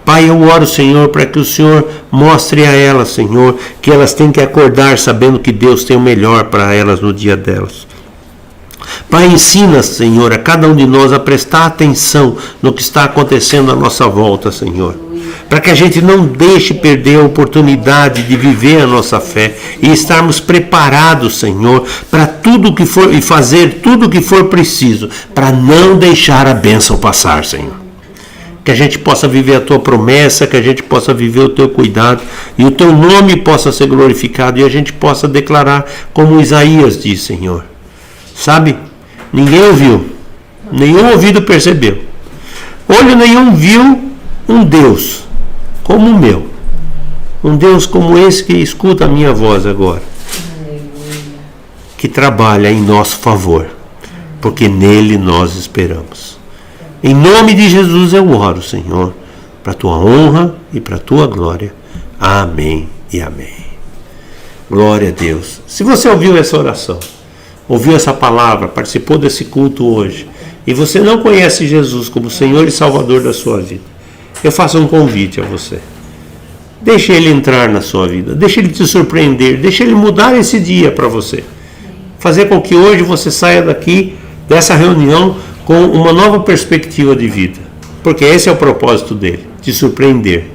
Speaker 1: Pai, eu oro, Senhor, para que o Senhor mostre a elas, Senhor, que elas têm que acordar sabendo que Deus tem o melhor para elas no dia delas. Pai, ensina, Senhor, a cada um de nós a prestar atenção no que está acontecendo à nossa volta, Senhor. Para que a gente não deixe perder a oportunidade de viver a nossa fé e estarmos preparados, Senhor, para tudo que for e fazer tudo o que for preciso para não deixar a bênção passar, Senhor. Que a gente possa viver a tua promessa, que a gente possa viver o teu cuidado e o teu nome possa ser glorificado e a gente possa declarar como Isaías diz, Senhor. Sabe, ninguém ouviu, nenhum ouvido percebeu, olho nenhum viu um Deus como o meu, um Deus como esse que escuta a minha voz agora, que trabalha em nosso favor, porque nele nós esperamos. Em nome de Jesus eu oro, Senhor, para a tua honra e para a tua glória. Amém e amém. Glória a Deus. Se você ouviu essa oração, ouviu essa palavra, participou desse culto hoje, e você não conhece Jesus como Senhor e Salvador da sua vida, eu faço um convite a você. Deixe Ele entrar na sua vida, deixe Ele te surpreender, deixe Ele mudar esse dia para você. Fazer com que hoje você saia daqui, dessa reunião, com uma nova perspectiva de vida. Porque esse é o propósito dele, te surpreender.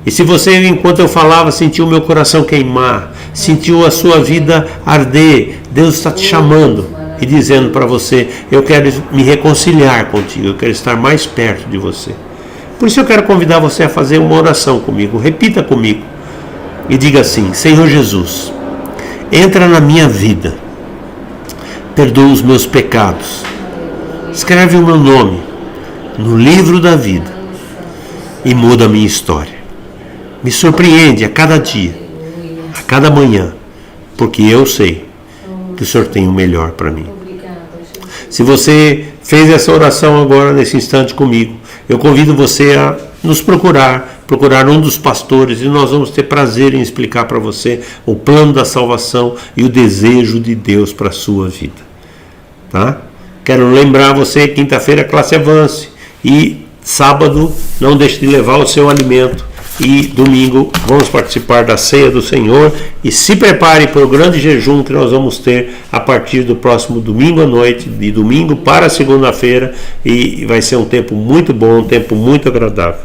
Speaker 1: E se você, enquanto eu falava, sentiu o meu coração queimar, sentiu a sua vida arder, Deus está te chamando e dizendo para você, eu quero me reconciliar contigo, eu quero estar mais perto de você. Por isso eu quero convidar você a fazer uma oração comigo, repita comigo e diga assim: Senhor Jesus, entra na minha vida, perdoa os meus pecados, escreve o meu nome no livro da vida e muda a minha história. Me surpreende a cada dia, a cada manhã, porque eu sei que o Senhor tem o melhor para mim. Se você fez essa oração agora, nesse instante comigo, eu convido você a nos procurar um dos pastores, e nós vamos ter prazer em explicar para você o plano da salvação e o desejo de Deus para a sua vida. Tá? Quero lembrar você, quinta-feira, classe Avance, e sábado, não deixe de levar o seu alimento. E domingo vamos participar da ceia do Senhor e se prepare para o grande jejum que nós vamos ter a partir do próximo domingo à noite, de domingo para segunda-feira, e vai ser um tempo muito bom, um tempo muito agradável.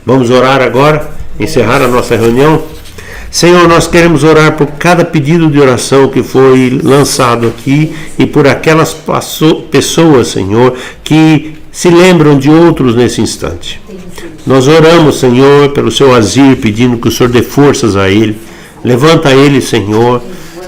Speaker 1: Vamos orar agora, encerrar a nossa reunião. Senhor, nós queremos orar por cada pedido de oração que foi lançado aqui e por aquelas pessoas, Senhor, que se lembram de outros nesse instante. Nós oramos, Senhor, pelo seu Azir, pedindo que o Senhor dê forças a ele. Levanta ele, Senhor.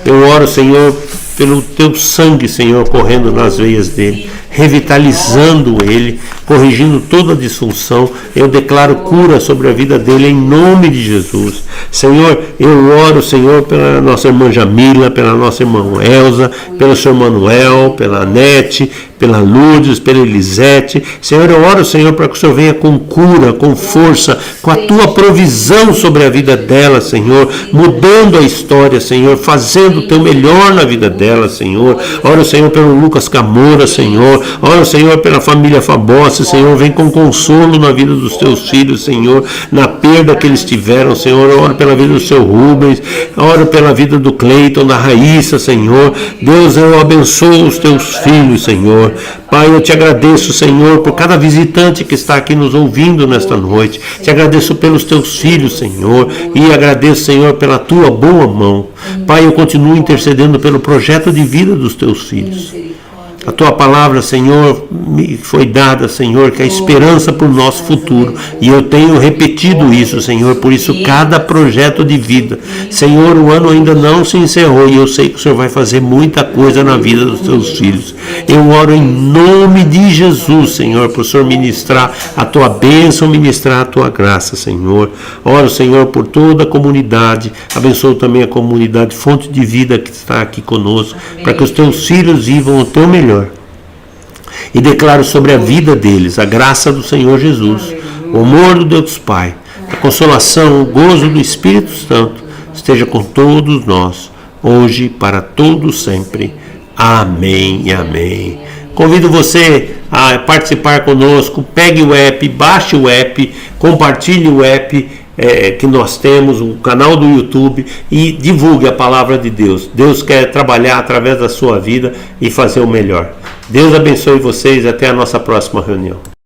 Speaker 1: Eu oro, Senhor, pelo teu sangue, Senhor, correndo nas veias dele, revitalizando ele, corrigindo toda a disfunção. Eu declaro cura sobre a vida dele em nome de Jesus. Senhor, eu oro, Senhor, pela nossa irmã Jamila, pela nossa irmã Elza, pelo Senhor Manuel, pela Anete, pela Lourdes, pela Elisete. Senhor, eu oro, Senhor, para que o Senhor venha com cura, com força, com a tua provisão sobre a vida dela, Senhor, mudando a história, Senhor, fazendo o teu melhor na vida dela, Senhor. Oro, Senhor, pelo Lucas Camora, Senhor. Oro, Senhor, pela família Fabosa, trouxe, Senhor, vem com consolo na vida dos teus filhos, Senhor, na perda que eles tiveram, Senhor. Eu oro pela vida do seu Rubens, oro pela vida do Cleiton, da Raíssa, Senhor. Deus, eu abençoo os teus filhos, Senhor. Pai, eu te agradeço, Senhor, por cada visitante que está aqui nos ouvindo nesta noite. Te agradeço pelos teus filhos, Senhor, e agradeço, Senhor, pela tua boa mão. Pai, eu continuo intercedendo pelo projeto de vida dos teus filhos. A tua palavra, Senhor, me foi dada, Senhor, que é a esperança para o nosso futuro. E eu tenho repetido isso, Senhor, por isso cada projeto de vida. Senhor, o ano ainda não se encerrou e eu sei que o Senhor vai fazer muita coisa na vida dos teus filhos. Eu oro em nome de Jesus, Senhor, para o Senhor ministrar a tua bênção, ministrar a tua graça, Senhor. Oro, Senhor, por toda a comunidade. Abençoo também a comunidade Fonte de Vida que está aqui conosco, para que os teus filhos vivam o teu melhor. E declaro sobre a vida deles a graça do Senhor Jesus, o amor do Deus Pai, a consolação, o gozo do Espírito Santo esteja com todos nós, hoje e para todos sempre. Amém e amém. Convido você a participar conosco. Pegue o app, baixe o app, compartilhe o app que nós temos, o canal do YouTube, e divulgue a palavra de Deus. Deus quer trabalhar através da sua vida e fazer o melhor. Deus abençoe vocês, até a nossa próxima reunião.